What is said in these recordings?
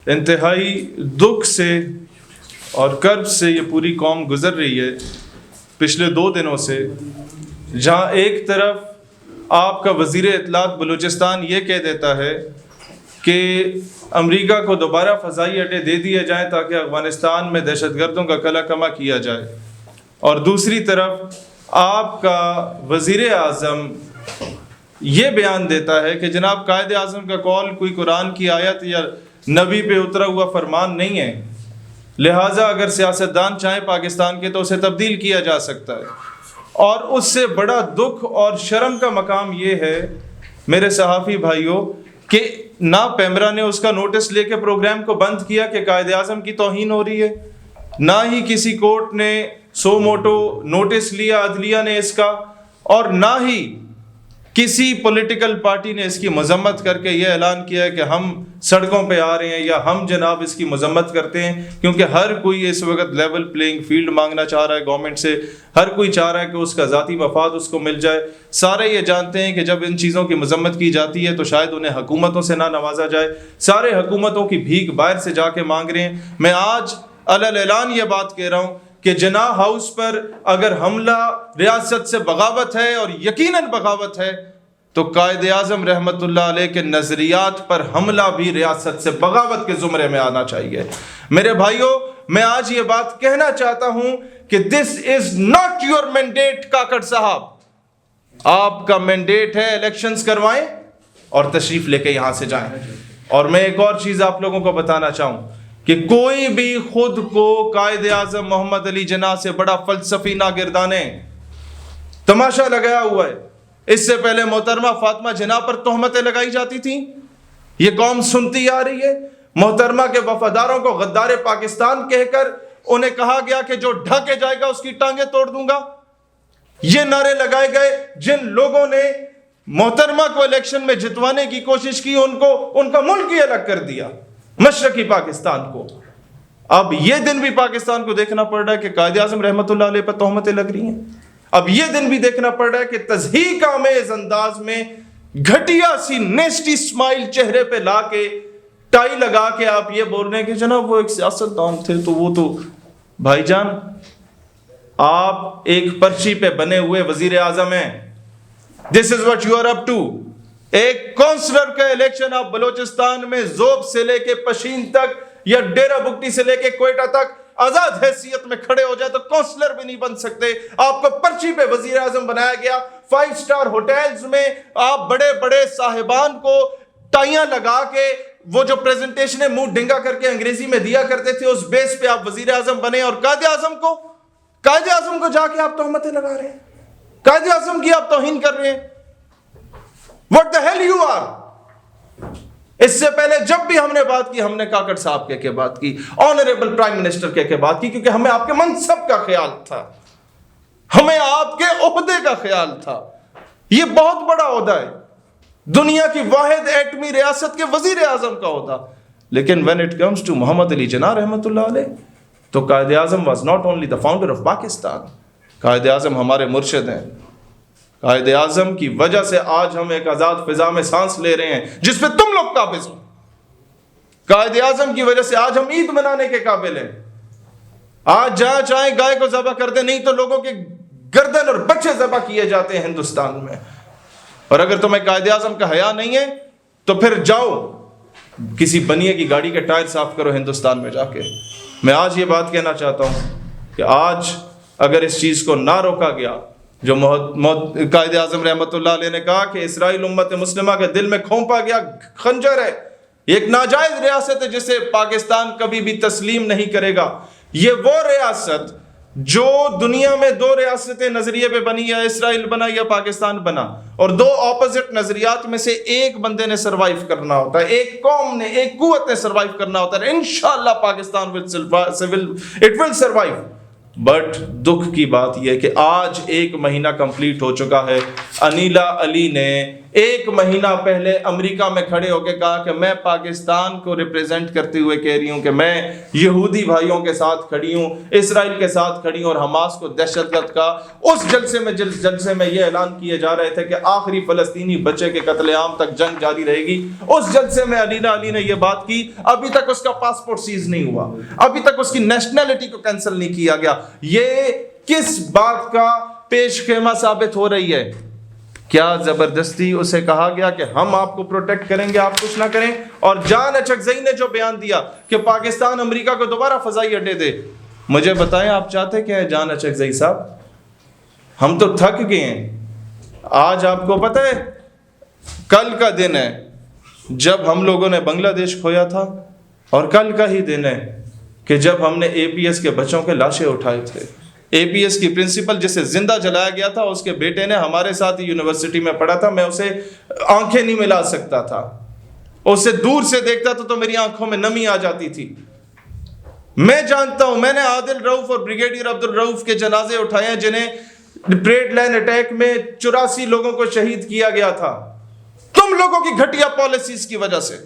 انتہائی دکھ سے اور کرب سے یہ پوری قوم گزر رہی ہے پچھلے 2 دنوں سے، جہاں ایک طرف آپ کا وزیر اطلاعات بلوچستان یہ کہہ دیتا ہے کہ امریکہ کو دوبارہ فضائی اڈے دے دیے جائیں تاکہ افغانستان میں دہشت گردوں کا کلا کما کیا جائے، اور دوسری طرف آپ کا وزیر اعظم یہ بیان دیتا ہے کہ جناب قائد اعظم کا قول کوئی قرآن کی آیت یا نبی پہ اترا ہوا فرمان نہیں ہے، لہٰذا اگر سیاستدان چاہیں پاکستان کے تو اسے تبدیل کیا جا سکتا ہے۔ اور اس سے بڑا دکھ اور شرم کا مقام یہ ہے میرے صحافی بھائیوں کہ نہ پیمرا نے اس کا نوٹس لے کے پروگرام کو بند کیا کہ قائد اعظم کی توہین ہو رہی ہے، نہ ہی کسی کورٹ نے سو موٹو نوٹس لیا عدلیہ نے اس کا، اور نہ ہی کسی پولیٹیکل پارٹی نے اس کی مذمت کر کے یہ اعلان کیا ہے کہ ہم سڑکوں پہ آ رہے ہیں یا ہم جناب اس کی مذمت کرتے ہیں، کیونکہ ہر کوئی اس وقت لیول پلینگ فیلڈ مانگنا چاہ رہا ہے گورنمنٹ سے، ہر کوئی چاہ رہا ہے کہ اس کا ذاتی مفاد اس کو مل جائے۔ سارے یہ جانتے ہیں کہ جب ان چیزوں کی مذمت کی جاتی ہے تو شاید انہیں حکومتوں سے نہ نوازا جائے، سارے حکومتوں کی بھیک باہر سے جا کے مانگ رہے ہیں۔ میں آج علی اعلان یہ بات کہہ رہا ہوں کہ جناح ہاؤس پر اگر حملہ ریاست سے بغاوت ہے، اور یقیناً بغاوت ہے، تو قائد اعظم رحمت اللہ علیہ کے نظریات پر حملہ بھی ریاست سے بغاوت کے زمرے میں آنا چاہیے۔ میرے بھائیوں، میں آج یہ بات کہنا چاہتا ہوں کہ this is not your mandate Kakar صاحب، آپ کا مینڈیٹ ہے الیکشنز کروائیں اور تشریف لے کے یہاں سے جائیں۔ اور میں ایک اور چیز آپ لوگوں کو بتانا چاہوں کہ کوئی بھی خود کو قائد اعظم محمد علی جناح سے بڑا فلسفی نہ گردانے، تماشا لگایا ہوا ہے۔ اس سے پہلے محترمہ فاطمہ جناح پر تہمتیں لگائی جاتی تھیں، یہ قوم سنتی آ رہی ہے۔ محترمہ کے وفاداروں کو غدار پاکستان کہہ کر انہیں کہا گیا کہ جو ڈھکے جائے گا اس کی ٹانگیں توڑ دوں گا۔ یہ نعرے لگائے گئے جن لوگوں نے محترمہ کو الیکشن میں جتوانے کی کوشش کی، ان کا ملک ہی الگ کر دیا، مشرقی پاکستان کو۔ اب یہ دن بھی پاکستان کو دیکھنا پڑ رہا ہے کہ قائد اعظم رحمت اللہ علیہ پر تہمتیں لگ رہی ہیں۔ اب یہ دن بھی دیکھنا پڑ رہا ہے کہ تضحیک آمیز انداز میں گھٹیا سی نیسٹی سمائل چہرے پہ لا کے ٹائی لگا کے آپ یہ بول رہے ہیں کہ جناب وہ ایک سیاستدان تھے تو وہ تو بھائی جان، آپ ایک پرچی پہ بنے ہوئے وزیر اعظم ہیں۔ This is what you are up to. ایک کونسلر کا الیکشن آپ بلوچستان میں زوب سے لے کے پشین تک یا ڈیرہ بگٹی سے لے کے کوئٹہ تک آزاد حیثیت میں کھڑے ہو جائے تو کونسلر بھی نہیں بن سکتے۔ آپ کو پرچی پہ وزیر اعظم بنایا گیا۔ 5 اسٹار ہوٹلز میں آپ بڑے بڑے صاحبان کو ٹائیاں لگا کے وہ جو پریزنٹیشنیں منہ ڈنگا کر کے انگریزی میں دیا کرتے تھے، اس بیس پہ آپ وزیر اعظم بنے، اور قائد اعظم کو جا کے آپ تہمتیں لگا رہے ہیں، قائد اعظم کی آپ توہین کر رہے ہیں۔ What the hell you are؟ اس سے پہلے جب بھی ہم نے بات کی، ہم نے کاکڑ صاحب کہہ کے بات کی، آنریبل پرائم منسٹر کہہ کے بات کی، کیونکہ ہمیں آپ کے منصب کا خیال تھا، ہمیں آپ کے عہدے کا خیال تھا۔ یہ بہت بڑا عہدہ ہے، دنیا کی واحد ایٹمی ریاست کے وزیر اعظم کا عہدہ، لیکن when it comes to محمد علی جناح رحمت اللہ علیہ تو Quaid Azam was not only the founder of Pakistan، Quaid Azam ہمارے مرشد ہیں۔ قائد اعظم کی وجہ سے آج ہم ایک آزاد فضا میں سانس لے رہے ہیں جس پہ تم لوگ قابض ہو۔ قائد اعظم کی وجہ سے آج ہم عید منانے کے قابل ہیں۔ آج جہاں چاہیں گائے کو ذبح کر دیں، نہیں تو لوگوں کے گردن اور بچے ذبح کیے جاتے ہیں ہندوستان میں۔ اور اگر تمہیں قائد اعظم کا حیا نہیں ہے تو پھر جاؤ کسی بنیے کی گاڑی کے ٹائر صاف کرو ہندوستان میں جا کے۔ میں آج یہ بات کہنا چاہتا ہوں کہ آج اگر اس چیز کو نہ روکا گیا جو قائد اعظم رحمت اللہ علیہ نے کہا کہ اسرائیل امت مسلمہ کے دل میں کھونپا گیا خنجر ہے، ایک ناجائز ریاست ہے جسے پاکستان کبھی بھی تسلیم نہیں کرے گا۔ یہ وہ ریاست جو دنیا میں 2 ریاستیں نظریے پہ بنی، یا اسرائیل بنا یا پاکستان بنا، اور 2 اپوزٹ نظریات میں سے ایک بندے نے سروائیو کرنا ہوتا ہے، ایک قوم نے، ایک قوت نے سروائیو کرنا ہوتا ہے۔ انشاءاللہ Pakistan it will survive۔ But دکھ کی بات یہ کہ آج 1 مہینہ کمپلیٹ ہو چکا ہے، انیلا علی نے 1 مہینہ پہلے امریکہ میں کھڑے ہو کے کہا کہ میں پاکستان کو ریپریزنٹ کرتے ہوئے کہہ رہی ہوں کہ میں یہودی بھائیوں کے ساتھ کھڑی ہوں، اسرائیل کے ساتھ کھڑی ہوں، اور حماس کو دہشت گرد کا اس جلسے میں یہ اعلان کیے جا رہے تھے کہ آخری فلسطینی بچے کے قتل عام تک جنگ جاری رہے گی۔ اس جلسے میں علی نے یہ بات کی، ابھی تک اس کا پاسپورٹ سیز نہیں ہوا، ابھی تک اس کی نیشنلٹی کو کینسل نہیں کیا گیا۔ یہ کس بات کا پیش خیمہ ثابت ہو رہی ہے؟ کیا زبردستی اسے کہا گیا کہ ہم آپ کو پروٹیکٹ کریں گے، آپ کچھ نہ کریں؟ اور جان اچکزئی نے جو بیان دیا کہ پاکستان امریکہ کو دوبارہ فضائی اڈے دے، مجھے بتائیں آپ چاہتے کیا ہے جان اچکزئی صاحب؟ ہم تو تھک گئے ہیں۔ آج آپ کو پتہ ہے کل کا دن ہے جب ہم لوگوں نے بنگلہ دیش کھویا تھا، اور کل کا ہی دن ہے کہ جب ہم نے اے پی ایس کے بچوں کے لاشیں اٹھائے تھے۔ اے پی ایس کی پرنسپل جسے زندہ جلایا گیا تھا، اس کے بیٹے نے ہمارے ساتھ یونیورسٹی میں پڑھا تھا، میں اسے آنکھیں نہیں ملا سکتا تھا، اسے دور سے دیکھتا تھا تو میری آنکھوں میں نمی آ جاتی تھی۔ میں جانتا ہوں، میں نے عادل رؤف اور بریگیڈیئر عبد الرؤف کے جنازے اٹھائے ہیں جنہیں بریڈ لائن اٹیک میں 84 لوگوں کو شہید کیا گیا تھا، تم لوگوں کی گھٹیا پالیسیز کی وجہ سے۔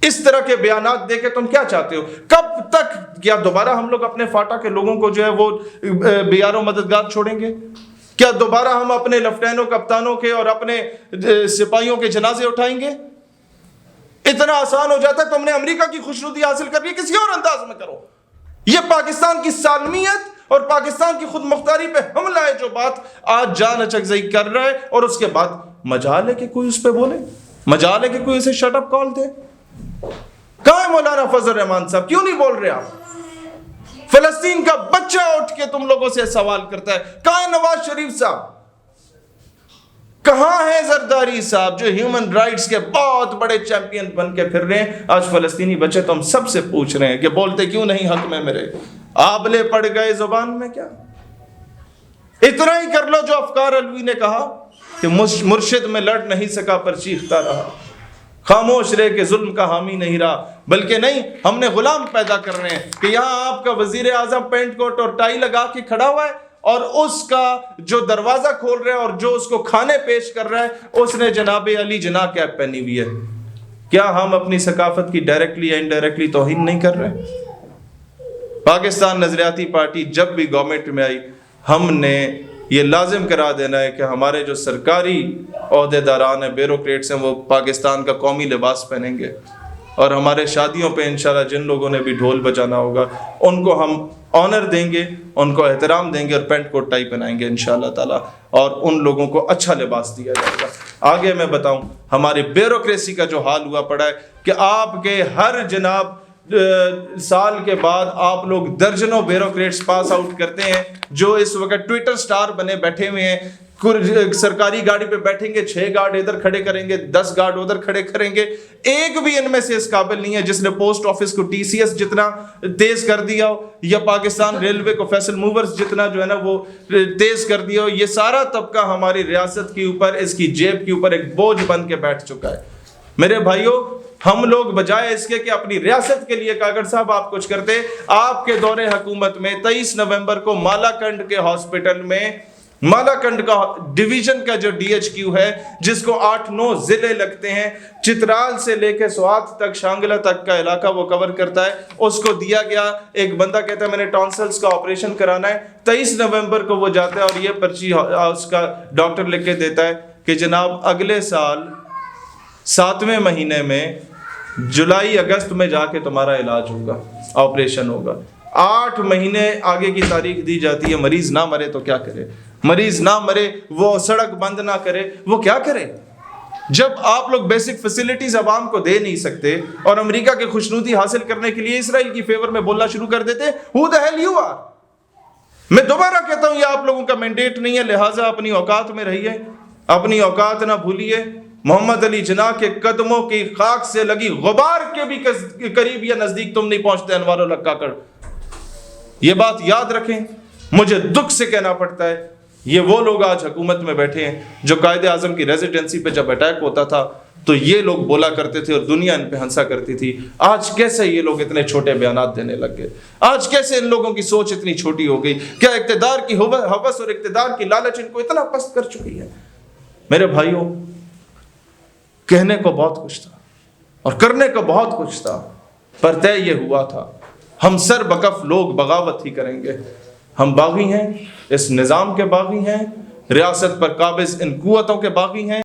اس طرح کے بیانات دے کے تم کیا چاہتے ہو؟ کب تک؟ کیا دوبارہ ہم لوگ اپنے فاٹا کے لوگوں کو جو ہے وہ بیار و مددگار چھوڑیں گے؟ کیا دوبارہ ہم اپنے لیفٹیننٹوں کپتانوں کے اور اپنے سپاہیوں کے جنازے اٹھائیں گے؟ اتنا آسان ہو جاتا ہے؟ تم نے امریکہ کی خوشنودی حاصل کرنی ہے، کسی اور انداز میں کرو۔ یہ پاکستان کی سالمیت اور پاکستان کی خود مختاری پہ حملہ ہے جو بات آج جان اچکزئی کر رہا ہے، اور اس کے بعد مجال ہے کہ کوئی اس پہ بولے، مجال ہے کہ کوئی اسے شٹ اپ کال دے۔ کہاں ہے مولانا فضل الرحمان صاحب؟ کیوں نہیں بول رہے آپ؟ فلسطین کا بچہ اٹھ کے تم لوگوں سے سوال کرتا ہے۔ کہاں ہے نواز شریف صاحب؟ کہاں ہے زرداری صاحب جو ہیومن رائٹس کے بہت بڑے چیمپئن بن کے پھر رہے ہیں؟ آج فلسطینی بچے تو ہم سب سے پوچھ رہے ہیں کہ بولتے کیوں نہیں حق میں میرے؟ آبلے پڑ گئے زبان میں کیا؟ اتنا ہی کر لو جو افکار علوی نے کہا کہ مرشد میں لڑ نہیں سکا پر چیختا رہا، خاموش رہے کہ ظلم کا حامی نہیں رہا۔ بلکہ نہیں، ہم نے غلام پیدا کر رہے ہیں کہ یہاں آپ کا وزیر اعظم پینٹ کوٹ اور ٹائی لگا کے کھڑا ہوا ہے، اور اس کا جو دروازہ کھول رہا ہے اور جو اس کو کھانے پیش کر رہا ہے اس نے جناب علی جناح کیپ پہنی ہوئی ہے۔ کیا ہم اپنی ثقافت کی ڈائریکٹلی یا انڈائریکٹلی توہین نہیں کر رہے؟ پاکستان نظریاتی پارٹی جب بھی گورنمنٹ میں آئی، ہم نے یہ لازم کرا دینا ہے کہ ہمارے جو سرکاری عہدیداران ہیں، بیوروکریٹس ہیں، وہ پاکستان کا قومی لباس پہنیں گے، اور ہمارے شادیوں پہ انشاءاللہ جن لوگوں نے بھی ڈھول بجانا ہوگا ان کو ہم آنر دیں گے، ان کو احترام دیں گے، اور پینٹ کوٹ ٹائی پہنائیں گے انشاءاللہ تعالیٰ، اور ان لوگوں کو اچھا لباس دیا جائے گا۔ آگے میں بتاؤں ہماری بیوروکریسی کا جو حال ہوا پڑا ہے کہ آپ کے ہر جناب سال کے بعد آپ لوگ درجنوں بیوروکریٹس پاس آؤٹ کرتے ہیں جو اس وقت ٹویٹر سٹار بنے بیٹھے ہوئے ہیں۔ سرکاری گاڑی پہ بیٹھیں گے، 6 گارڈ ادھر کھڑے کریں گے، 10 گارڈ ادھر کھڑے کریں گے، ایک بھی ان میں سے اس قابل نہیں ہے جس نے پوسٹ آفس کو ٹی سی ایس جتنا تیز کر دیا ہو، یا پاکستان ریلوے کو فیصل موورز جتنا جو ہے نا وہ تیز کر دیا ہو۔ یہ سارا طبقہ ہماری ریاست کے اوپر، اس کی جیب کے اوپر ایک بوجھ بن کے بیٹھ چکا ہے۔ میرے بھائیوں، ہم لوگ بجائے اس کے کہ اپنی ریاست کے لیے کاغذ صاحب آپ کچھ کرتے، آپ کے دور حکومت میں 23 نومبر کو مالاکنڈ کے ہاسپٹل میں، مالاکنڈ کا ڈویژن کا جو ڈی ایچ کیو ہے جس کو 8-9 ضلع لگتے ہیں، چترال سے لے کے سوات تک، شانگلہ تک کا علاقہ وہ کور کرتا ہے، اس کو دیا گیا۔ ایک بندہ کہتا ہے میں نے ٹونسلز کا آپریشن کرانا ہے، 23 نومبر کو وہ جاتا ہے اور یہ پرچی اس کا ڈاکٹر لکھ کے دیتا ہے کہ جناب اگلے سال 7ویں مہینے میں جولائی اگست میں جا کے تمہارا علاج ہوگا، آپریشن ہوگا۔ 8 مہینے آگے کی تاریخ دی جاتی ہے، مریض نہ مرے تو کیا کرے؟ مریض نہ مرے، وہ سڑک بند نہ کرے، وہ کیا کرے؟ جب آپ لوگ بیسک فیسلٹیز عوام کو دے نہیں سکتے اور امریکہ کے خوشنودی حاصل کرنے کے لیے اسرائیل کی فیور میں بولنا شروع کر دیتے، who the hell you are؟ میں دوبارہ کہتا ہوں یہ آپ لوگوں کا مینڈیٹ نہیں ہے، لہٰذا اپنی اوقات میں رہیے، اپنی اوقات نہ بھولیے۔ محمد علی جناح کے قدموں کی خاک سے لگی غبار کے بھی قریب یا نزدیک تم نہیں پہنچتے انوار الحق کاکڑ، یہ بات یاد رکھیں۔ مجھے دکھ سے کہنا پڑتا ہے یہ وہ لوگ آج حکومت میں بیٹھے ہیں جو قائد اعظم کی ریزیڈنسی پہ جب اٹیک ہوتا تھا تو یہ لوگ بولا کرتے تھے اور دنیا ان پہ ہنسا کرتی تھی۔ آج کیسے یہ لوگ اتنے چھوٹے بیانات دینے لگ گئے؟ آج کیسے ان لوگوں کی سوچ اتنی چھوٹی ہو گئی؟ کیا اقتدار کی ہوس اور اقتدار کی لالچ ان کو اتنا پست کر چکی ہے؟ میرے بھائیوں، کہنے کو بہت کچھ تھا اور کرنے کو بہت کچھ تھا، پر طے یہ ہوا تھا ہم سر بکف لوگ بغاوت ہی کریں گے۔ ہم باغی ہیں، اس نظام کے باغی ہیں، ریاست پر قابض ان قوتوں کے باغی ہیں۔